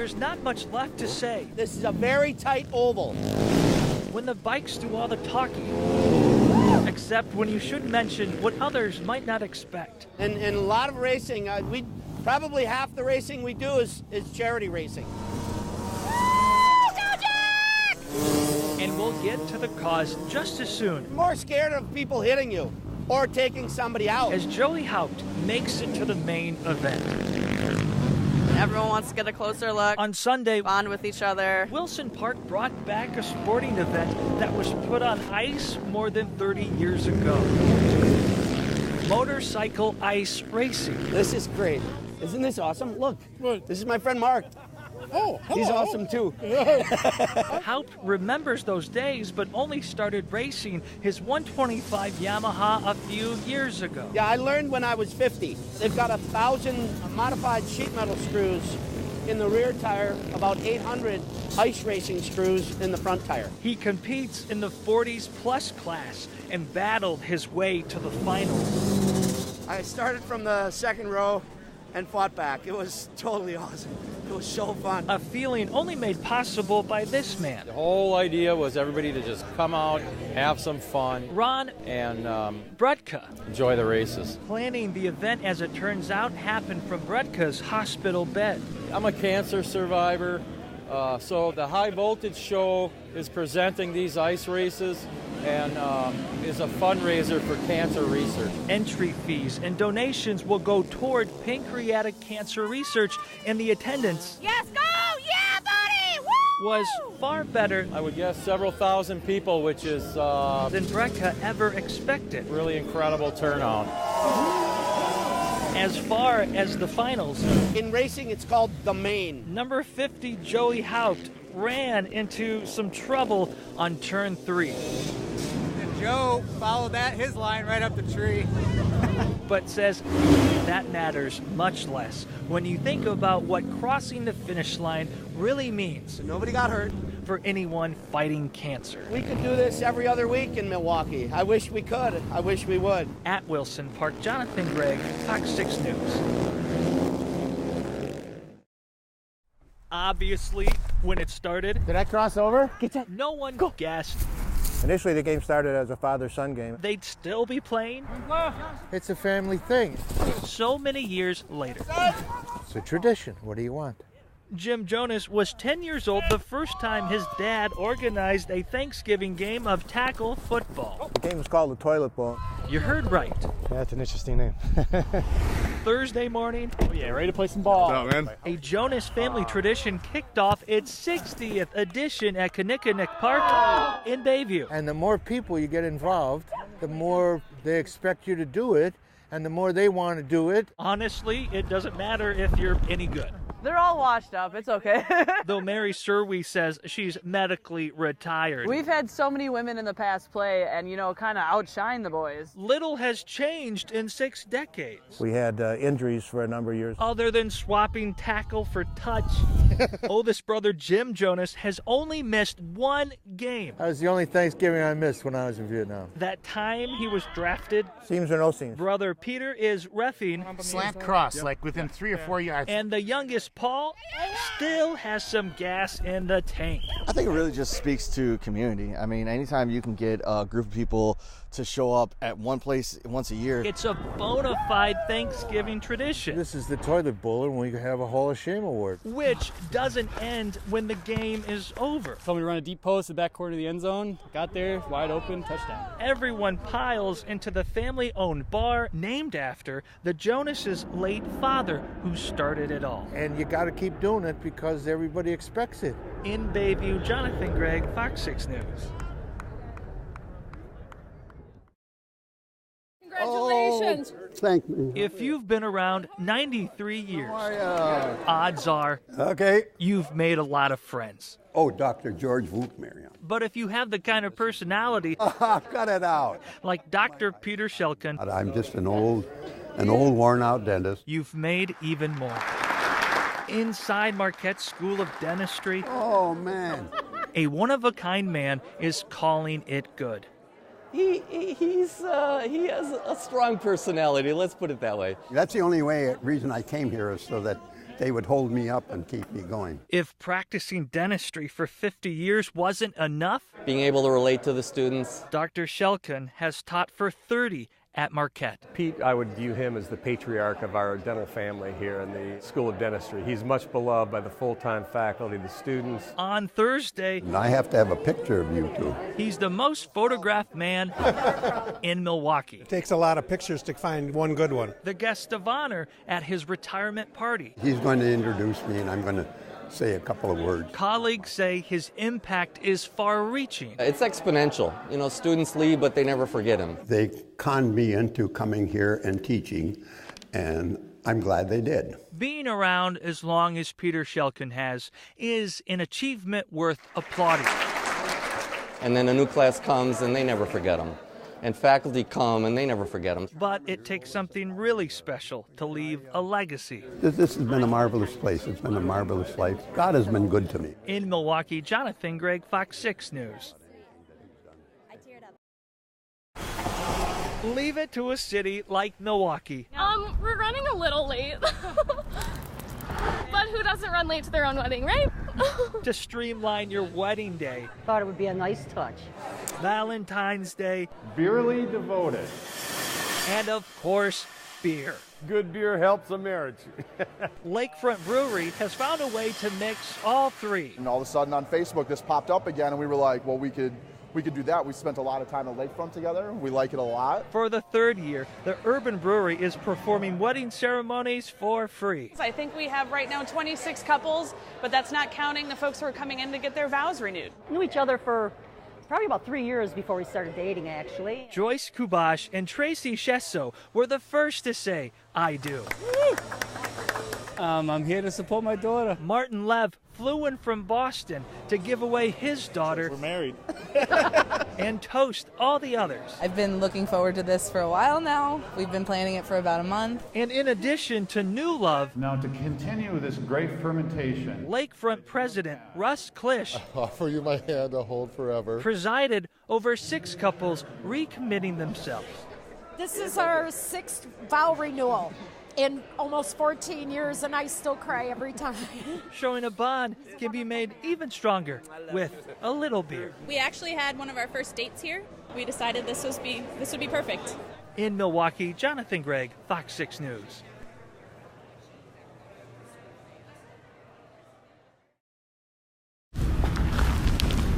there's not much left to say. This is a very tight oval. When the bikes do all the talking, except when you should mention what others might not expect. And a lot of racing, probably half the racing we do is charity racing. And we'll get to the cause just as soon. I'm more scared of people hitting you or taking somebody out. As Joey Haupt makes it to the main event. Everyone wants to get a closer look. On Sunday, bond with each other. Wilson Park brought back a sporting event that was put on ice more than 30 years ago. Motorcycle ice racing. This is great. Isn't this awesome? Look, this is my friend Mark. Oh, hello. He's awesome too. Haupt remembers those days, but only started racing his 125 Yamaha a few years ago. Yeah, I learned when I was 50. They've got 1,000 modified sheet metal screws in the rear tire, about 800 ice racing screws in the front tire. He competes in the 40s plus class and battled his way to the finals. I started from the second row and fought back. It was totally awesome. It was so fun. A feeling only made possible by this man. The whole idea was everybody to just come out, have some fun, Ron and Bredka. Enjoy the races. Planning the event, as it turns out, happened from Bredka's hospital bed. I'm a cancer survivor, so the High Voltage Show is presenting these ice races and is a fundraiser for cancer research. Entry fees and donations will go toward pancreatic cancer research, and the attendance Yes, go! Yeah, buddy! Woo! was far better, I would guess several thousand people, which is than Bredka ever expected. Really incredible turnout. As far as the finals, in racing it's called the main. Number 50 Joey Haupt ran into some trouble on turn 3. And Joe followed his line right up the tree. But says that matters much less when you think about what crossing the finish line really means. Nobody got hurt. For anyone fighting cancer. We could do this every other week in Milwaukee. I wish we could. I wish we would. At Wilson Park, Jonathon Gregg, Fox 6 News. Obviously, when it started, Did I cross over? no one guessed Initially, the game started as a father-son game. they'd still be playing It's a family thing. so many years later. It's a tradition. What do you want? Jim Jonas was 10 years old the first time his dad organized a Thanksgiving game of tackle football. The game was called the Toilet Bowl. You heard right. That's an interesting name. Thursday morning, Oh yeah, ready to play some ball. What's up, man? a Jonas family tradition kicked off its 60th edition at Kinnickinnick Park in Bayview. And the more people you get involved, the more they expect you to do it, and the more they want to do it. Honestly, it doesn't matter if you're any good. They're all washed up. It's okay. Though Mary Serwe says she's medically retired. We've had so many women in the past play and, kind of outshine the boys. Little has changed in 6 decades. We had injuries for a number of years. Other than swapping tackle for touch, oldest brother Jim Jonas has only missed 1 game. That was the only Thanksgiving I missed when I was in Vietnam. That time he was drafted, Seams or no seams? brother Peter is reffing, Slant cross, like within 3 or 4 yards. and the youngest Paul still has some gas in the tank. I think it really just speaks to community. I mean, anytime you can get a group of people to show up at one place once a year. It's a bona fide Thanksgiving tradition. This is the toilet bowl, and we have a Hall of Shame award. Which doesn't end when the game is over. Told me to run a deep post, the back corner of the end zone. Got there, wide open, touchdown. Everyone piles into the family-owned bar named after the Jonas' late father who started it all. And you got to keep doing it because everybody expects it. In Bayview, Jonathon Gregg, Fox 6 News. Congratulations. Thank you. If you've been around 93 years, odds are you've made a lot of friends. Oh, Dr. George Vukmarian. But if you have the kind of personality Cut it out. like Dr. Peter Shelkin, I'm just an old worn-out dentist. you've made even more. Inside Marquette's School of Dentistry, Oh, man. a one-of-a-kind man is calling it good. He has a strong personality, let's put it that way. That's the only reason I came here is so that They would hold me up and keep me going. If practicing dentistry for 50 years wasn't enough, Being able to relate to the students. Dr. Shelkin has taught for 30 at Marquette. Pete, I would view him as the patriarch of our dental family here in the School of Dentistry. He's much beloved by the full-time faculty, the students. On Thursday, And I have to have a picture of you two. he's the most photographed man in Milwaukee. It takes a lot of pictures to find one good one. The guest of honor at his retirement party. He's going to introduce me, and I'm going to say a couple of words. Colleagues say his impact is far-reaching. It's exponential. You know, students leave, but they never forget him. They conned me into coming here and teaching, and I'm glad they did. Being around as long as Peter Shelkin has is an achievement worth applauding. And then a new class comes, and they never forget him. And faculty come, and they never forget him. But it takes something really special to leave a legacy. This has been a marvelous place. It's been a marvelous life. God has been good to me. In Milwaukee, Jonathon Gregg, Fox 6 News. Leave it to a city like Milwaukee. We're running a little late. But who doesn't run late to their own wedding, right? To streamline your wedding day. Thought it would be a nice touch. Valentine's Day. Beerly devoted. And of course, beer. Good beer helps a marriage. Lakefront Brewery has found a way to mix all three. And all of a sudden on Facebook this popped up again, and we were like, well, we could do that. We spent a lot of time at Lakefront together. We like it a lot. For the third year, the Urban Brewery is performing wedding ceremonies for free. I think we have right now 26 couples, but that's not counting the folks who are coming in to get their vows renewed. Knew each other for probably about 3 years before we started dating, actually. Joyce Kubash and Tracy Shesso were the first to say, I do. I'm here to support my daughter. Martin Lev flew in from Boston to give away his daughter. We're married. And toast all the others. I've been looking forward to this for a while now. We've been planning it for about a month. And in addition to new love, now to continue this great fermentation, Lakefront President Russ Klisch I offer you my hand to hold forever. presided over 6 couples recommitting themselves. This is our 6th vow renewal in almost 14 years, and I still cry every time. Showing a bond can be made even stronger with a little beer. We actually had one of our first dates here. We decided this would be perfect. In Milwaukee, Jonathon Gregg, Fox 6 News.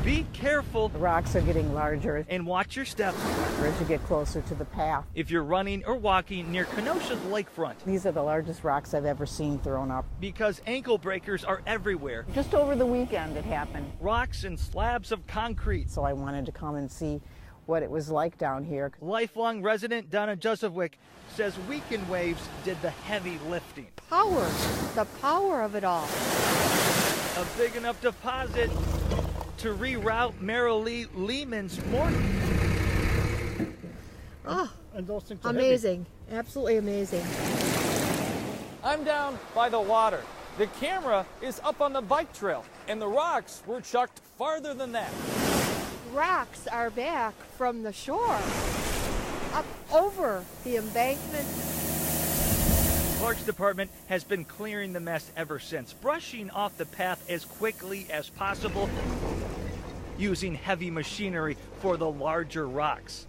Be careful. The rocks are getting larger. And watch your step as you get closer to the path. if you're running or walking near Kenosha's lakefront. These are the largest rocks I've ever seen thrown up. Because ankle breakers are everywhere. Just over the weekend it happened. Rocks and slabs of concrete. So I wanted to come and see what it was like down here. Lifelong resident Donna Josephwick says weekend waves did the heavy lifting. The power of it all. A big enough deposit to reroute Marilee Lehman's morning. Oh, amazing. Absolutely amazing. I'm down by the water. The camera is up on the bike trail, and the rocks were chucked farther than that. Rocks are back from the shore, up over the embankment. Parks Department has been clearing the mess ever since, brushing off the path as quickly as possible, using heavy machinery for the larger rocks.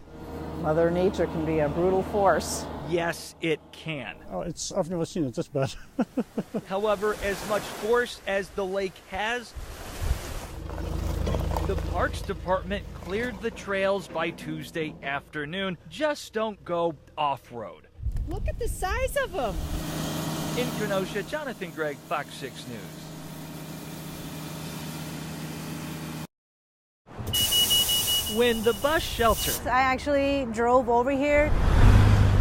Mother Nature can be a brutal force. Yes, it can. Oh, I've never seen it this bad. However, as much force as the lake has, the Parks Department cleared the trails by Tuesday afternoon. Just don't go off-road. Look at the size of them. In Kenosha, Jonathon Gregg, Fox 6 News. When the bus shelter I actually drove over here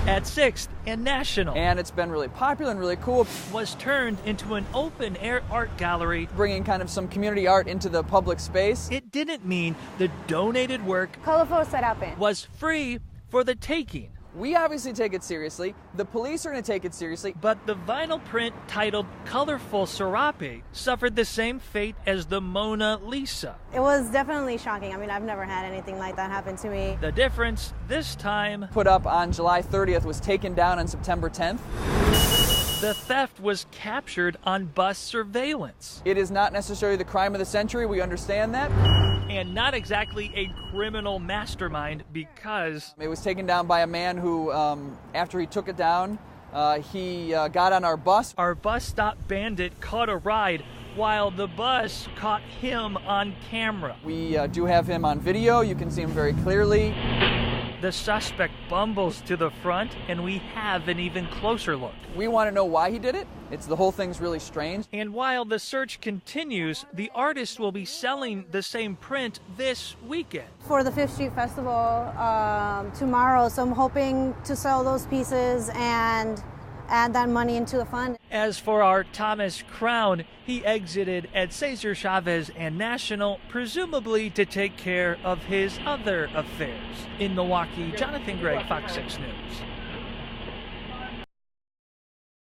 at 6th and National, and it's been really popular and really cool, was turned into an open-air art gallery, bringing kind of some community art into the public space. It didn't mean the donated work colorful setup was free for the taking. We obviously take it seriously. The police are going to take it seriously. But the vinyl print titled Colorful Serape suffered the same fate as the Mona Lisa. It was definitely shocking. I mean, I've never had anything like that happen to me. The difference this time, put up on July 30th, was taken down on September 10th. The theft was captured on bus surveillance. It is not necessarily the crime of the century, we understand that. And not exactly a criminal mastermind because it was taken down by a man who, after he took it down, he got on our bus. Our bus stop bandit caught a ride while the bus caught him on camera. We do have him on video. You can see him very clearly. The suspect bumbles to the front, and we have an even closer look. We want to know why he did it. The whole thing's really strange. And while the search continues, the artist will be selling the same print this weekend. For the 5th Street Festival tomorrow, so I'm hoping to sell those pieces and add that money into the fund. As for our Thomas Crown, he exited at Cesar Chavez and National, presumably to take care of his other affairs. In Milwaukee, Jonathon Gregg, FOX6 News.